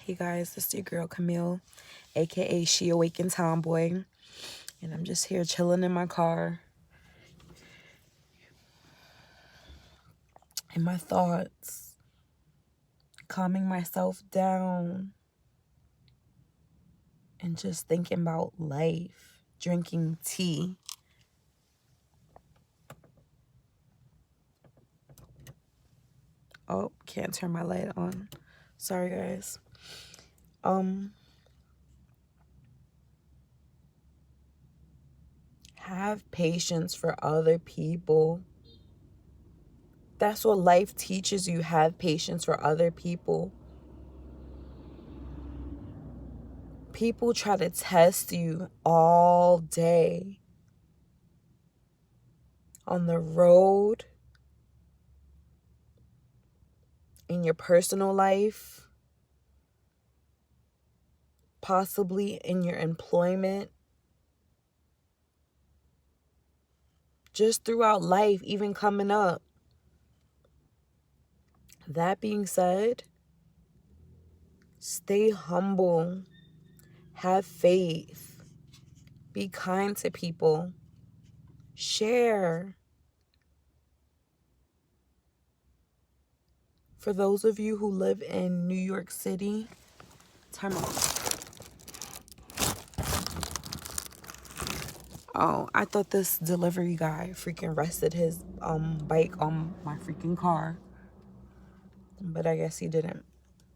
Hey guys, this is your girl Camille, aka She Awakened Tomboy, and I'm just here chilling in my car, in my thoughts, calming myself down, and just thinking about life, drinking tea. Oh, can't turn my light on. Sorry guys. Have patience for other people. That's what life teaches you. Have patience for other people. People try to test you all day. On the road, in your personal life, possibly in your employment, just throughout life, even coming up. That being said, stay humble, have faith, be kind to people, share. For those of you who live in New York City, time out. Oh, I thought this delivery guy freaking rested his bike on my freaking car. But I guess he didn't,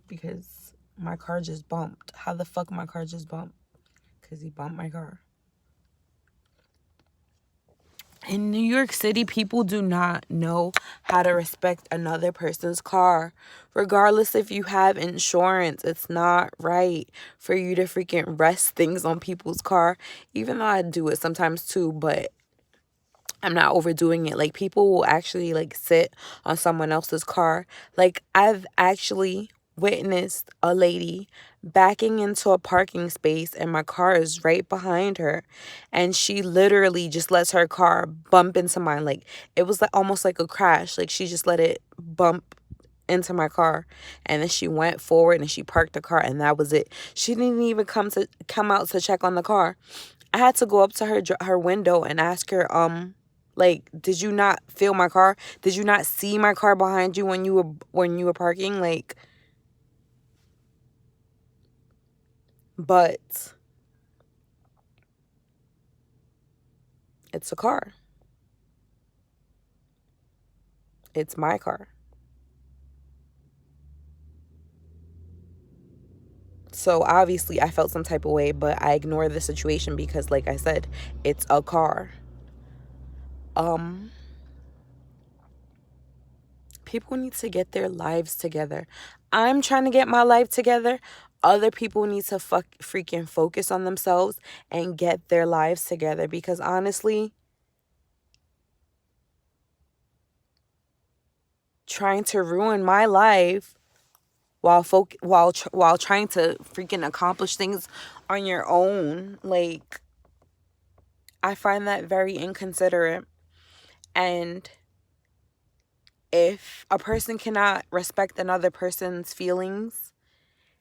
because my car just bumped. How the fuck my car just bumped? Because he bumped my car. In New York City, people do not know how to respect another person's car. Regardless if you have insurance, it's not right for you to freaking rest things on people's car. Even though I do it sometimes too, but I'm not overdoing it. Like, people will actually like sit on someone else's car. Like, I've actually witnessed a lady backing into a parking space and my car is right behind her, and she literally just lets her car bump into mine. Like, it was like almost like a crash. Like, she just let it bump into my car, and then she went forward and she parked the car, and that was it. She didn't even come out to check on the car. I had to go up to her window and ask her, like, did you not feel my car? Did you not see my car behind you when you were parking? Like, but it's a car. It's my car. So obviously I felt some type of way, but I ignored the situation because, like I said, it's a car. People need to get their lives together. I'm trying to get my life together. Other people need to freaking focus on themselves and get their lives together, because honestly, trying to ruin my life while trying to freaking accomplish things on your own, like, I find that very inconsiderate. And if a person cannot respect another person's feelings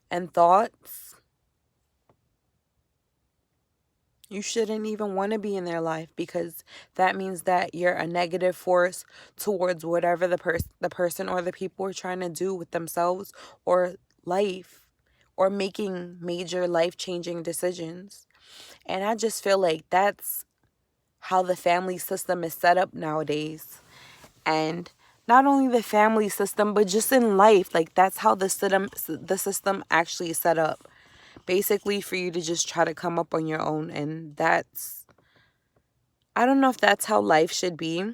and thoughts, you shouldn't even want to be in their life, because that means that you're a negative force towards whatever the person or the people are trying to do with themselves or life, or making major life-changing decisions. And I just feel like that's how the family system is set up nowadays. And not only the family system, but just in life, like, that's how the system actually is set up. Basically, for you to just try to come up on your own. And I don't know if that's how life should be.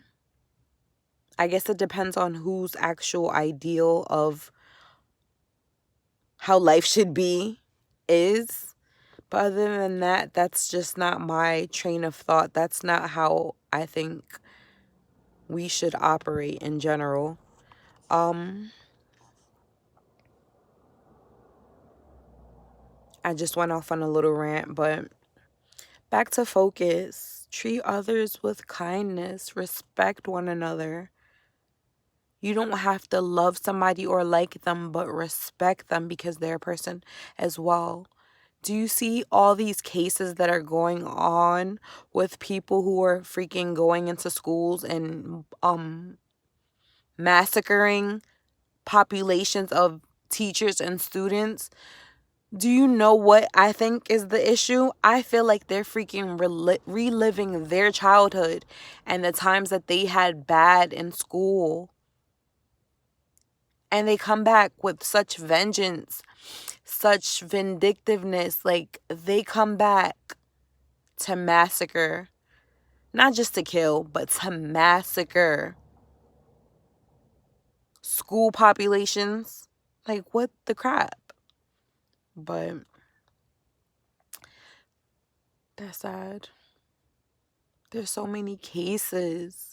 I guess it depends on whose actual ideal of how life should be is. But other than that, that's just not my train of thought. That's not how I think we should operate in general. I just went off on a little rant, but back to focus. Treat others with kindness. Respect one another. You don't have to love somebody or like them, but respect them because they're a person as well. Do you see all these cases that are going on with people who are freaking going into schools and massacring populations of teachers and students? Do you know what I think is the issue? I feel like they're freaking reliving their childhood and the times that they had bad in school. And they come back with such vengeance, such vindictiveness. Like, they come back to massacre. Not just to kill, but to massacre school populations. Like, what the crap? But that's sad. There's so many cases.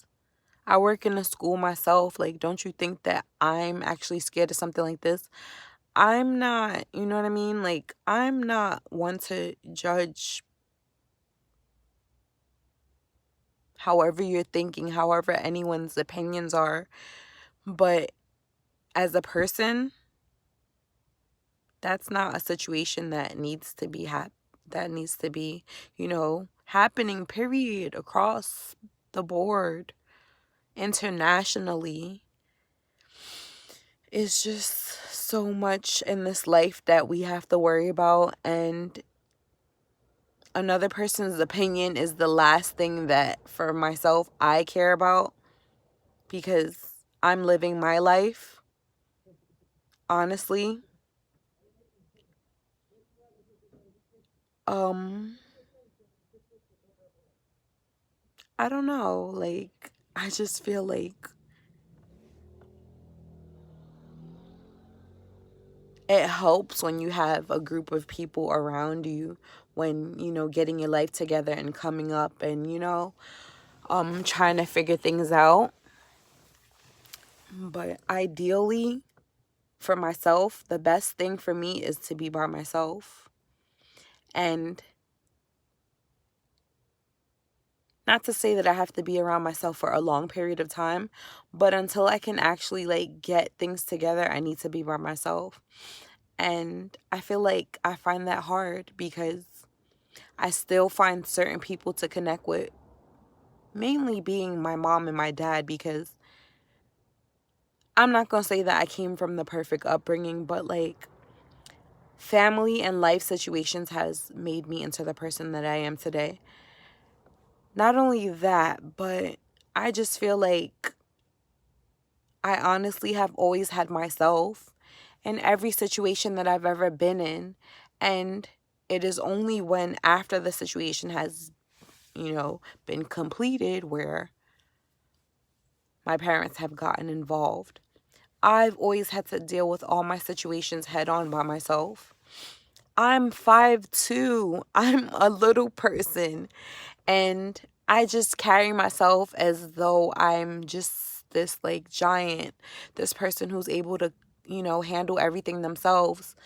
I work in a school myself. Like, don't you think that I'm actually scared of something like this? I'm not, you know what I mean? Like, I'm not one to judge however you're thinking, however anyone's opinions are. But as a person, that's not a situation that needs to be happening, period, across the board, internationally. It's just so much in this life that we have to worry about, and another person's opinion is the last thing that, for myself, I care about, because I'm living my life, honestly. I don't know, like, I just feel like it helps when you have a group of people around you, when, getting your life together and coming up and, trying to figure things out. But ideally, for myself, the best thing for me is to be by myself. And not to say that I have to be around myself for a long period of time, but until I can actually, like, get things together, I need to be by myself. And I feel like I find that hard because I still find certain people to connect with, mainly being my mom and my dad, because I'm not going to say that I came from the perfect upbringing, but, like, family and life situations has made me into the person that I am today. Not only that, but I just feel like I honestly have always had myself in every situation that I've ever been in. And it is only when after the situation has, been completed, where my parents have gotten involved. I've always had to deal with all my situations head on by myself. I'm 5'2". I'm a little person. And I just carry myself as though I'm just this, like, giant, this person who's able to, handle everything themselves,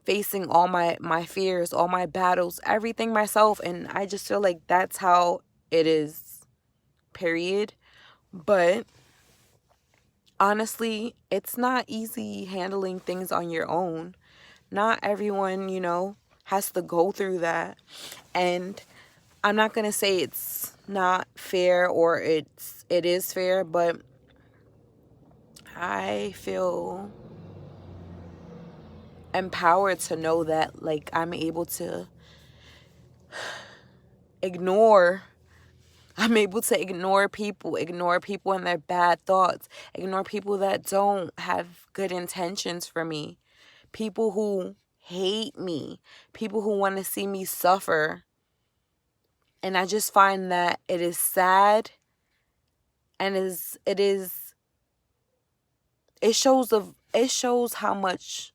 facing all my fears, all my battles, everything myself. And I just feel like that's how it is, period. But honestly, it's not easy handling things on your own. Not everyone, has to go through that. And I'm not going to say it's not fair or it is fair, but I feel empowered to know that, like, I'm able to ignore ignore people and their bad thoughts, ignore people that don't have good intentions for me, people who hate me, people who want to see me suffer. And I just find that it is sad, and it shows how much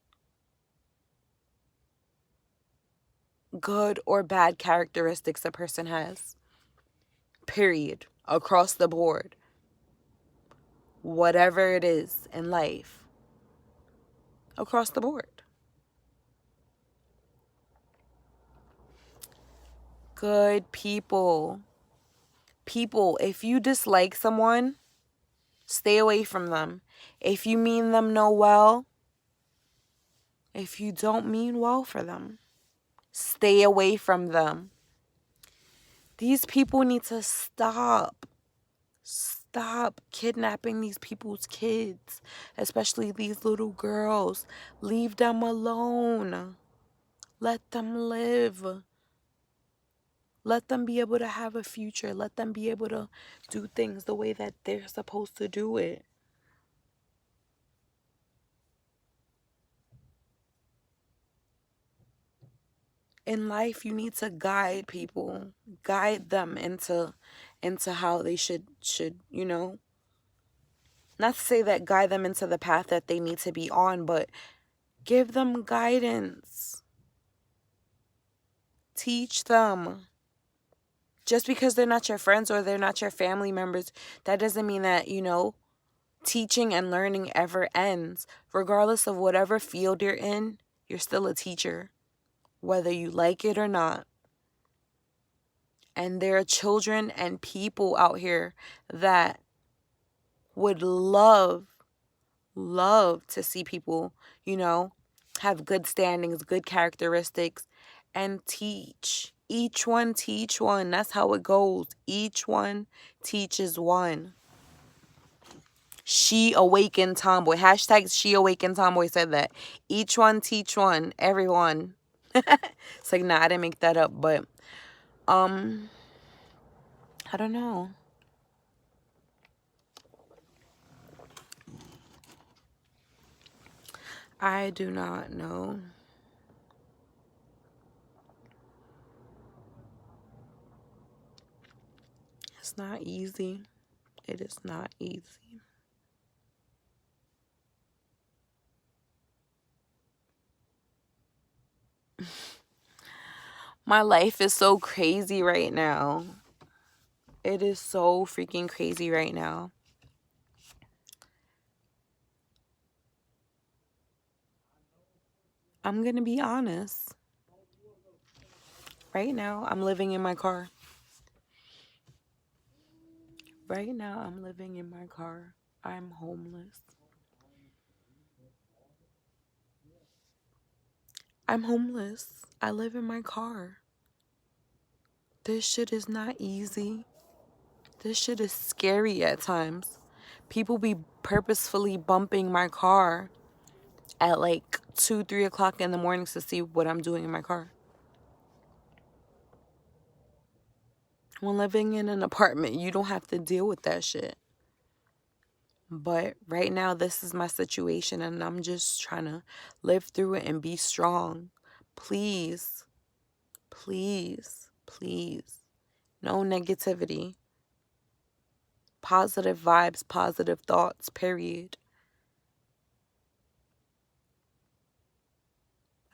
good or bad characteristics a person has. Period. Across the board. Whatever it is in life. Across the board. Good people. People, if you dislike someone, Stay away from them. If you mean them no well, if you don't mean well for them, stay away from them. These people need to stop. Stop kidnapping these people's kids, especially these little girls. Leave them alone. Let them live. Let them be able to have a future. Let them be able to do things the way that they're supposed to do it. In life, you need to guide people. Guide them into how they should, not to say that guide them into the path that they need to be on, but give them guidance. Teach them. Just because they're not your friends or they're not your family members, that doesn't mean that, teaching and learning ever ends. Regardless of whatever field you're in, you're still a teacher, whether you like it or not. And there are children and people out here that would love to see people, have good standings, good characteristics, and teach. Each one teach one. That's how it goes. Each one teaches one. She awakened tomboy. Hashtag she awakened tomboy said that. Each one teach one. Everyone. It's like, nah, I didn't make that up, but I don't know. I do not know. It's not easy. It is not easy. My life is so crazy right now. It is so freaking crazy right now. I'm gonna be honest. Right now, I'm living in my car. Right now, I'm living in my car. I'm homeless. I'm homeless. I live in my car. This shit is not easy. This shit is scary at times. People be purposefully bumping my car at like 2, 3 o'clock in the morning to see what I'm doing in my car. When living in an apartment, you don't have to deal with that shit. But right now, this is my situation, and I'm just trying to live through it and be strong. Please, please, please. No negativity. Positive vibes, positive thoughts, period.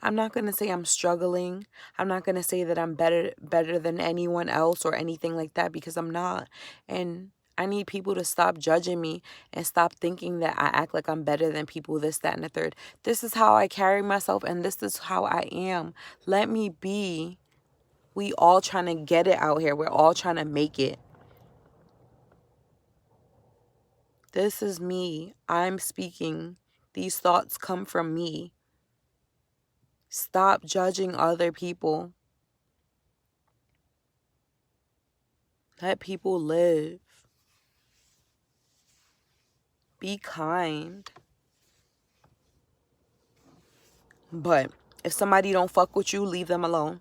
I'm not going to say I'm struggling. I'm not going to say that I'm better than anyone else or anything like that, because I'm not. And I need people to stop judging me and stop thinking that I act like I'm better than people, this, that, and the third. This is how I carry myself, and this is how I am. Let me be. We all trying to get it out here. We're all trying to make it. This is me. I'm speaking. These thoughts come from me. Stop judging other people. Let people live. Be kind. But if somebody don't fuck with you, leave them alone.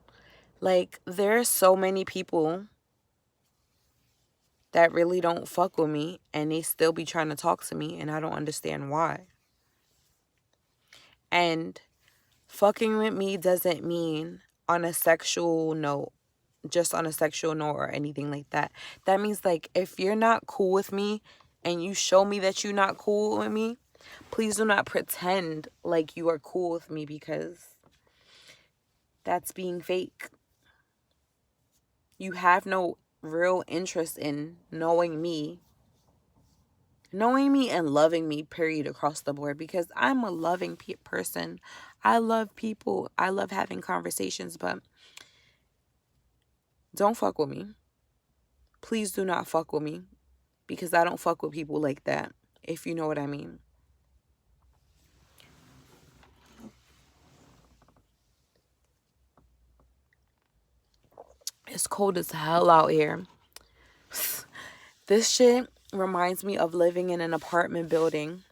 Like, there are so many people that really don't fuck with me, and they still be trying to talk to me, and I don't understand why. And fucking with me doesn't mean on a sexual note, just on a sexual note or anything like that. That means, like, if you're not cool with me and you show me that you're not cool with me, please do not pretend like you are cool with me, because that's being fake. You have no real interest in knowing me and loving me, period, across the board, because I'm a loving person. I love people. I love having conversations, but don't fuck with me. Please do not fuck with me, because I don't fuck with people like that. if you know what I mean. It's cold as hell out here. This shit reminds me of living in an apartment building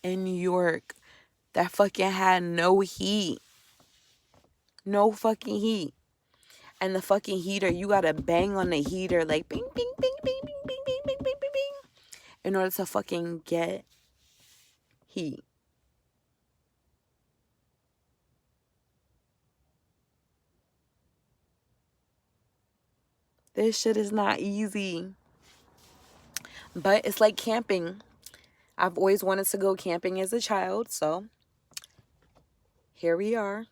in New York that fucking had no heat. No fucking heat. And the fucking heater, you gotta bang on the heater like bing, bing, bing, bing, bing, bing, bing, bing, bing, bing, bing, in order to fucking get heat. This shit is not easy. But it's like camping. I've always wanted to go camping as a child, so here we are.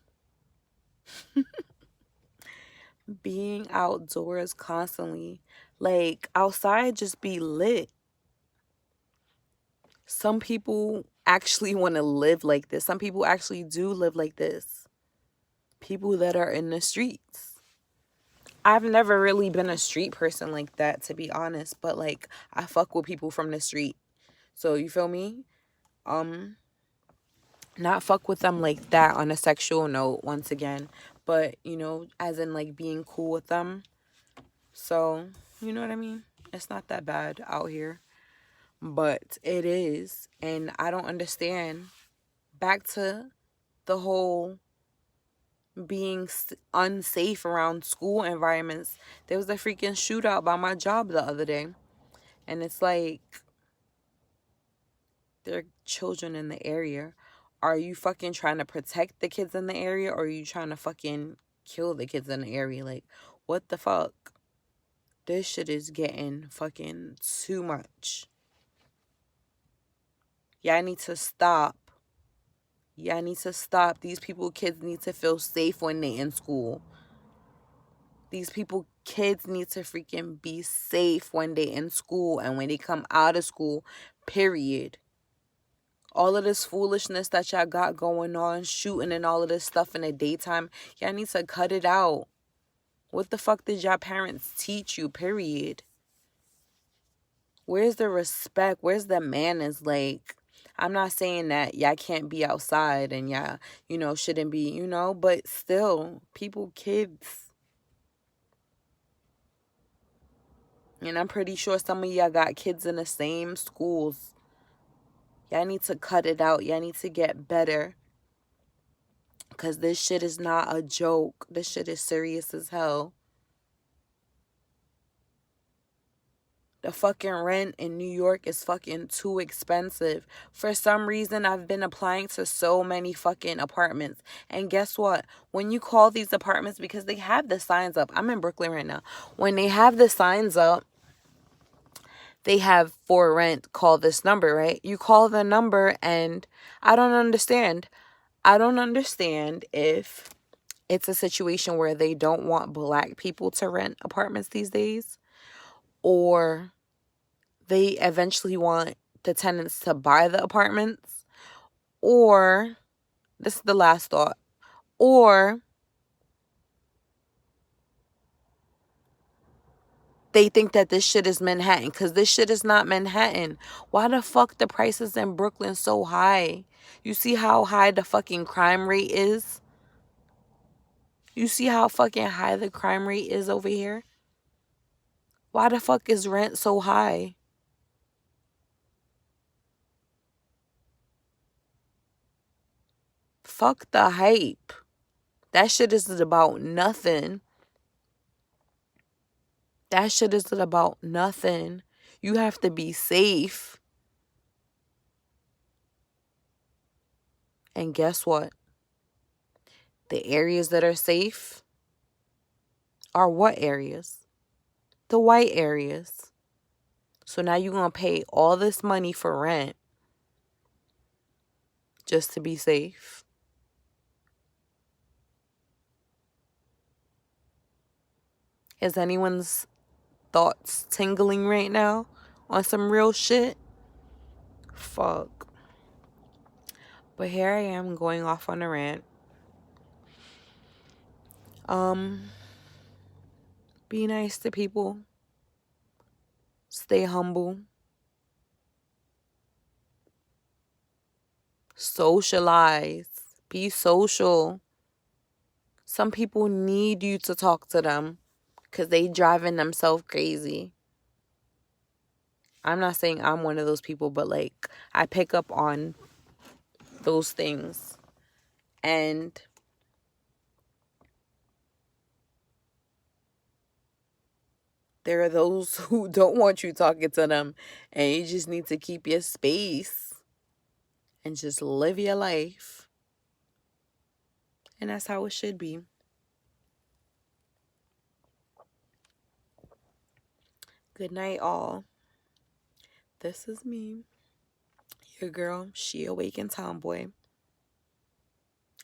Being outdoors constantly. Like, outside just be lit. Some people actually want to live like this. Some people actually do live like this. People that are in the streets. I've never really been a street person like that, to be honest, but like I fuck with people from the street. So you feel me? Not fuck with them like that on a sexual note once again, but you know, as in like being cool with them. So, you know what I mean? It's not that bad out here, but it is, and I don't understand. Back to the whole being unsafe around school environments. There was a freaking shootout by my job the other day, and it's like, there are children in the area. Are you fucking trying to protect the kids in the area, or are you trying to fucking kill the kids in the area? Like, what the fuck? This shit is getting fucking too much. Y'all need to stop. Y'all need to stop. These kids need to feel safe when they in school. These kids need to freaking be safe when they in school and when they come out of school, period. All of this foolishness that y'all got going on, shooting and all of this stuff in the daytime, y'all need to cut it out. What the fuck did y'all parents teach you, period? Where's the respect? Where's the manners? Like, I'm not saying that y'all can't be outside and y'all, shouldn't be, but still, kids. And I'm pretty sure some of y'all got kids in the same schools. Y'all need to cut it out. Y'all need to get better. Because this shit is not a joke. This shit is serious as hell. The fucking rent in New York is fucking too expensive. For some reason, I've been applying to so many fucking apartments. And guess what? When you call these apartments, because they have the signs up. I'm in Brooklyn right now. When they have the signs up, they have for rent, call this number, right? You call the number and I don't understand. I don't understand if it's a situation where they don't want black people to rent apartments these days, or they eventually want the tenants to buy the apartments, or this is the last thought, or they think that this shit is Manhattan, because this shit is not Manhattan. Why the fuck the prices in Brooklyn so high? You see how high the fucking crime rate is? You see how fucking high the crime rate is over here? Why the fuck is rent so high? Fuck the hype. That shit is about nothing. That shit is about nothing. You have to be safe. And guess what? The areas that are safe are what areas? The white areas. So now you're going to pay all this money for rent just to be safe. Is anyone's thoughts tingling right now on some real shit? Fuck. But here I am going off on a rant. Be nice to people. Stay humble. Socialize. Be social. Some people need you to talk to them because they driving themselves crazy. I'm not saying I'm one of those people, but like I pick up on those things. And there are those who don't want you talking to them, and you just need to keep your space and just live your life. And that's how it should be. Good night, all. This is me, your girl, She Awakened Tomboy.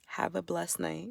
Have a blessed night.